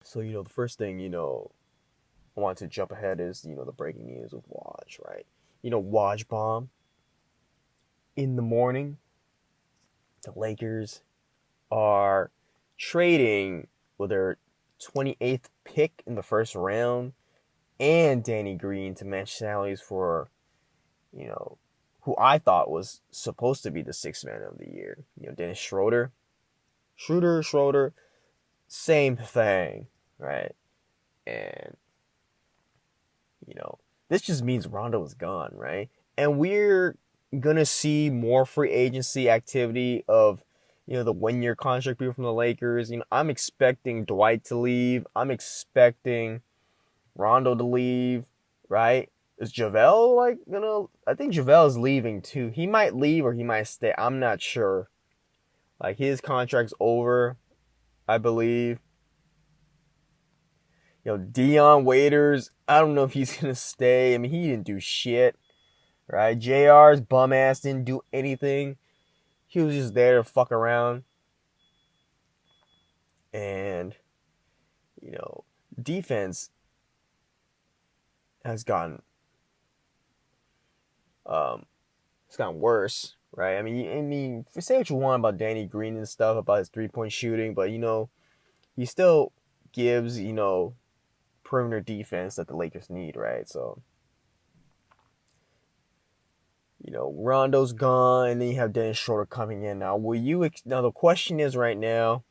So, the first thing, I want to jump ahead is, the breaking news with Waj, right? Waj bomb in the morning. The Lakers are trading with their 28th pick in the first round and Danny Green to match salaries for, you know, who I thought was supposed to be the sixth man of the year. Dennis Schroder. Schroder, same thing, right? And, you know, this just means Rondo is gone, right? And we're gonna see more free agency activity of, the 1 year contract people from the Lakers. I'm expecting Dwight to leave. I'm expecting Rondo to leave, right? Is JaVale I think JaVale is leaving too. He might leave or he might stay. I'm not sure. Like his contract's over, I believe. Dion Waiters, I don't know if he's gonna stay. I mean, he didn't do shit, right? JR's bum ass didn't do anything. He was just there to fuck around. And, you know, defense has gotten it's gotten worse, right? I mean, say what you want about Danny Green and stuff about his 3-point shooting, but he still gives perimeter defense that the Lakers need, right? So Rondo's gone, and then you have Dennis Schroder coming in now. Now the question is right now,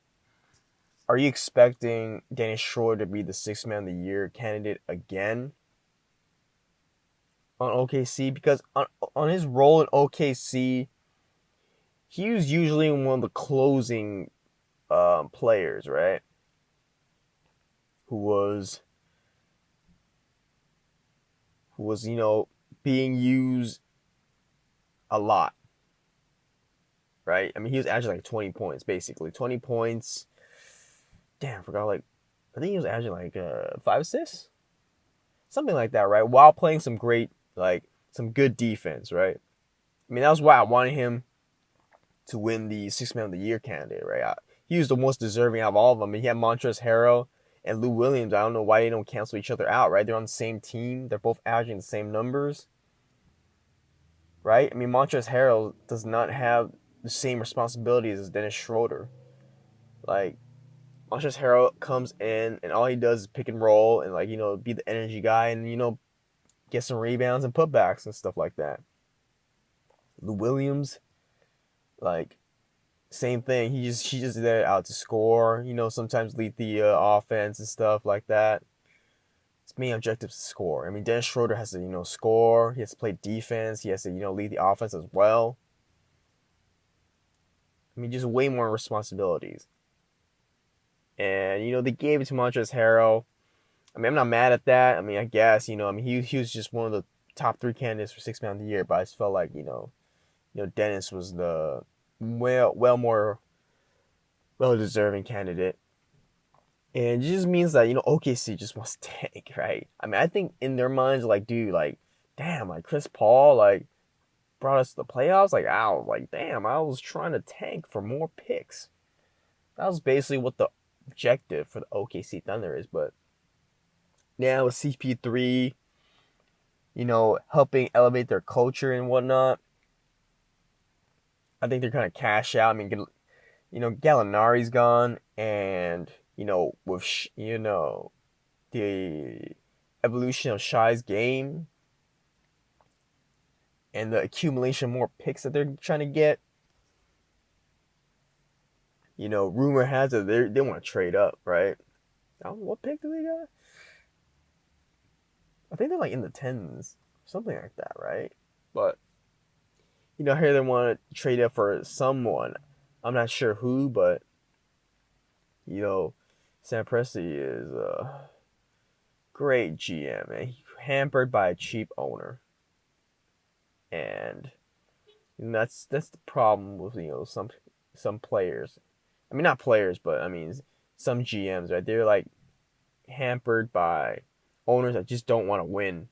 are you expecting Dennis Schroder to be the sixth man of the year candidate again on OKC? Because on his role in OKC, he was usually one of the closing players, right? Who was being used a lot, right? I mean, he was averaging like 20 points, basically 20 points. Damn, I forgot. I think he was averaging like 5 assists, something like that, right? While playing some good defense, right? I mean, that was why I wanted him to win the sixth man of the year candidate, right? He was the most deserving out of all of them. I mean, he had Montrezl Harrell and Lou Williams. I don't know why they don't cancel each other out, right? They're on the same team. They're both averaging the same numbers, right? I mean, Montrezl Harrell does not have the same responsibilities as Dennis Schroder. Like, Montrezl Harrell comes in and all he does is pick and roll and be the energy guy and get some rebounds and putbacks and stuff like that. Lou Williams, like same thing. She's just there out to score. Sometimes lead the offense and stuff like that. His main objective is to score. I mean, Dennis Schroder has to score. He has to play defense. He has to lead the offense as well. I mean, just way more responsibilities. And they gave it to Montrezl Harrell. I mean, I'm not mad at that. I mean, I guess he was just one of the top 3 candidates for sixth man of the year. But I just felt like Dennis was the more well deserving candidate. And it just means that OKC just wants to tank, right? I mean, I think in their minds, like, dude, like, damn, like Chris Paul, like, brought us to the playoffs. Like, ow, like, damn, I was trying to tank for more picks. That was basically what the objective for the OKC Thunder is. But now with CP3, helping elevate their culture and whatnot, I think they're kind of cash out. I mean, Gallinari's gone, and with the evolution of Shy's game and the accumulation of more picks that they're trying to get, rumor has it they want to trade up, right? I don't know, what pick do they got? I think they're like in the tens, something like that, right? But I hear they want to trade up for someone. I'm not sure who, but Sam Presti is a great GM, and hampered by a cheap owner. And that's the problem with some players. I mean, not players, but I mean some GMs, right? They're like hampered by owners that just don't want to win.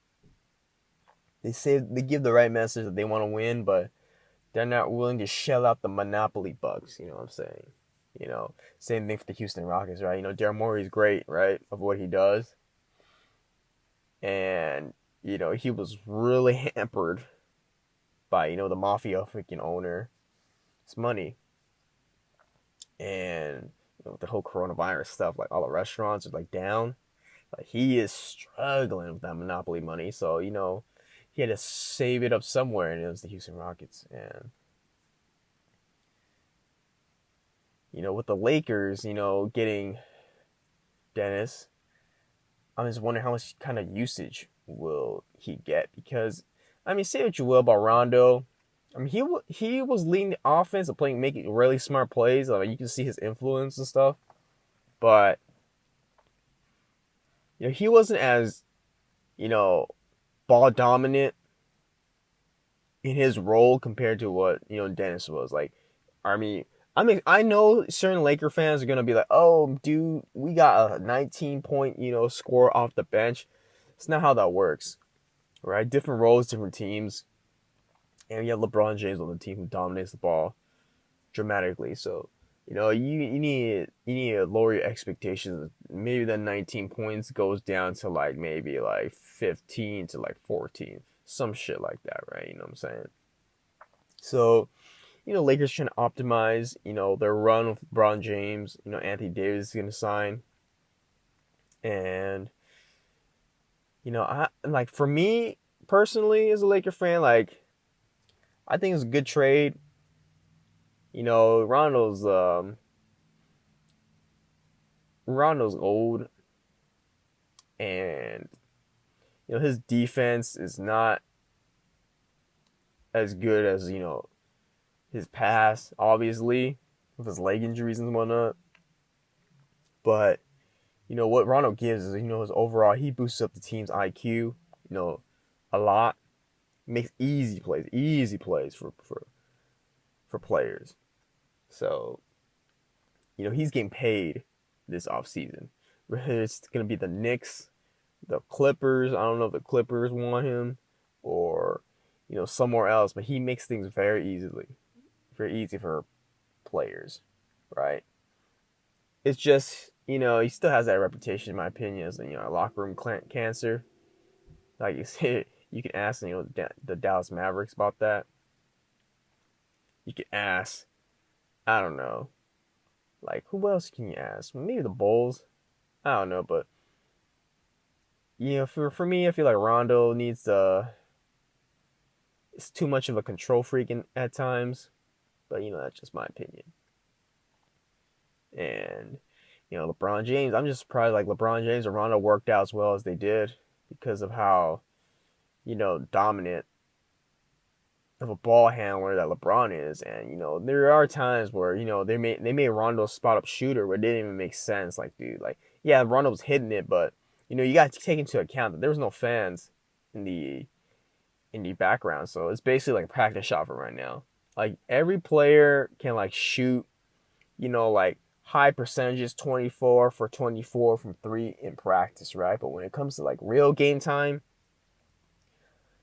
They give the right message that they want to win, but they're not willing to shell out the monopoly bucks. You know what I'm saying? Same thing for the Houston Rockets, right? Daryl Morey's great, right, of what he does. And, he was really hampered by, the mafia freaking owner. It's money. And, the whole coronavirus stuff, like all the restaurants are like down. Like he is struggling with that monopoly money. So, he had to save it up somewhere, and it was the Houston Rockets. And, with the Lakers, getting Dennis, I'm just wondering how much kind of usage will he get, because, say what you will about Rondo. He was leading the offense and making really smart plays. Like you can see his influence and stuff, but he wasn't as ball dominant in his role compared to what Dennis was. Like, I know certain Laker fans are gonna be like, "Oh, dude, we got a 19-point score off the bench." It's not how that works, right? Different roles, different teams, and you have LeBron James on the team who dominates the ball dramatically. So, you need to lower your expectations. Maybe the 19 points goes down to like maybe like 15 to like 14, some shit like that, right? You know what I'm saying? So, Lakers trying to optimize, their run with LeBron James. Anthony Davis is going to sign. And, I like, for me personally as a Laker fan, like, I think it's a good trade. Rondo's old, and his defense is not as good as his past, obviously, with his leg injuries and whatnot. But what Rondo gives is his overall, he boosts up the team's IQ a lot, makes easy plays for players. So he's getting paid this offseason. Whether it's going to be the Knicks, the Clippers, I don't know if the Clippers want him, or somewhere else, but he makes things very easy for players, right? It's just he still has that reputation, in my opinion, as a locker room cancer. Like you said, you can ask the Dallas Mavericks about that. You can ask, I don't know, like who else can you ask? Maybe the Bulls. I don't know, but for me, I feel like Rondo needs to. It's too much of a control freak at times, but that's just my opinion. And LeBron James, I'm just surprised like LeBron James and Rondo worked out as well as they did because of how dominant of a ball handler that LeBron is. And there are times where they made Rondo a spot up shooter, but it didn't even make sense. Like, dude, like, yeah, Rondo was hitting it, but you got to take into account that there was no fans in the background, so it's basically like a practice shot for right now. Like every player can like shoot like high percentages, 24 for 24 from 3 in practice, right? But when it comes to like real game time,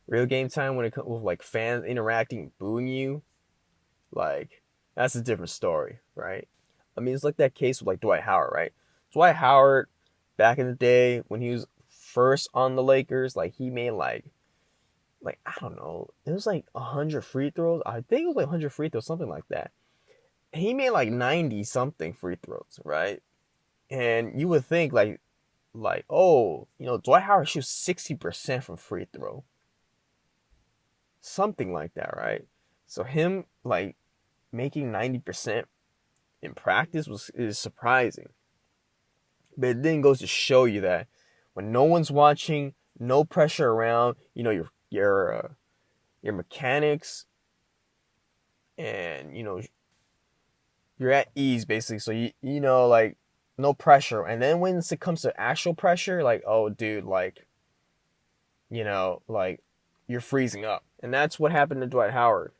when it comes with like fans interacting, booing you, like that's a different story, right? It's like that case with like Dwight Howard, right? Dwight Howard, back in the day when he was first on the Lakers, like he made like I don't know, it was like 100 free throws. I think it was like 100 free throws, something like that. He made like 90 something free throws, right? And you would think like oh, Dwight Howard shoots 60% from free throw, something like that, right? So him like making 90% in practice is surprising. But it then goes to show you that when no one's watching, no pressure around, your mechanics, and you're at ease basically. So like no pressure. And then when it comes to actual pressure, like, oh dude, like like you're freezing up. And that's what happened to Dwight Howard.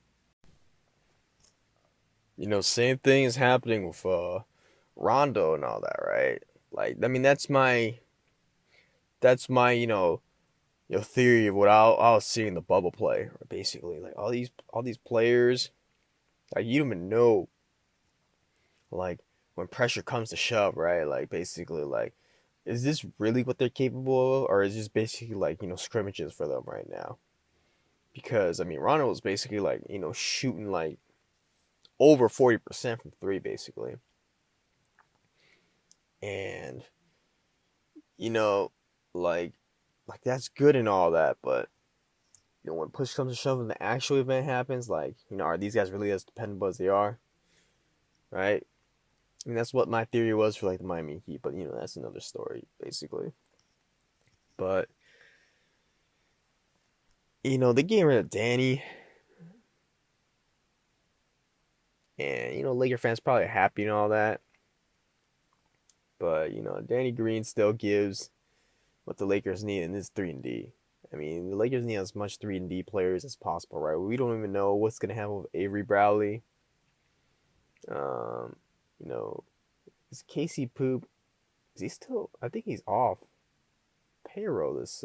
Same thing is happening with Rondo and all that, right? Like, that's my theory of what I was seeing in the bubble play. Basically, like all these players, like you don't even know, like when pressure comes to shove, right? Like basically, like, is this really what they're capable of, or is this basically like scrimmages for them right now? Because I mean, Rondo was basically like shooting like over 40% from three, basically, and you know, like that's good and all that, but when push comes to shove and the actual event happens, like are these guys really as dependable as they are, right? I mean, that's what my theory was for like the Miami Heat, but that's another story, basically. But they getting rid of Danny, and Laker fans probably happy and all that, but Danny Green still gives what the Lakers need, and this 3 and D. I mean, the Lakers need as much 3 and D players as possible, right? We don't even know what's gonna happen with Avery Bradley. Um, you know, is Casey Poop? Is he still? I think he's off payroll this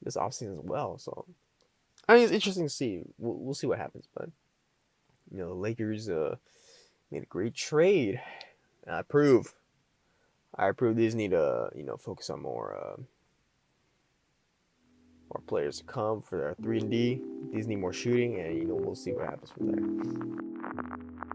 offseason as well. So I mean, it's interesting to see. We'll see what happens, but the Lakers made a great trade. And I approve. These need to focus on more players to come for their 3 and D. These need more shooting, and we'll see what happens from there.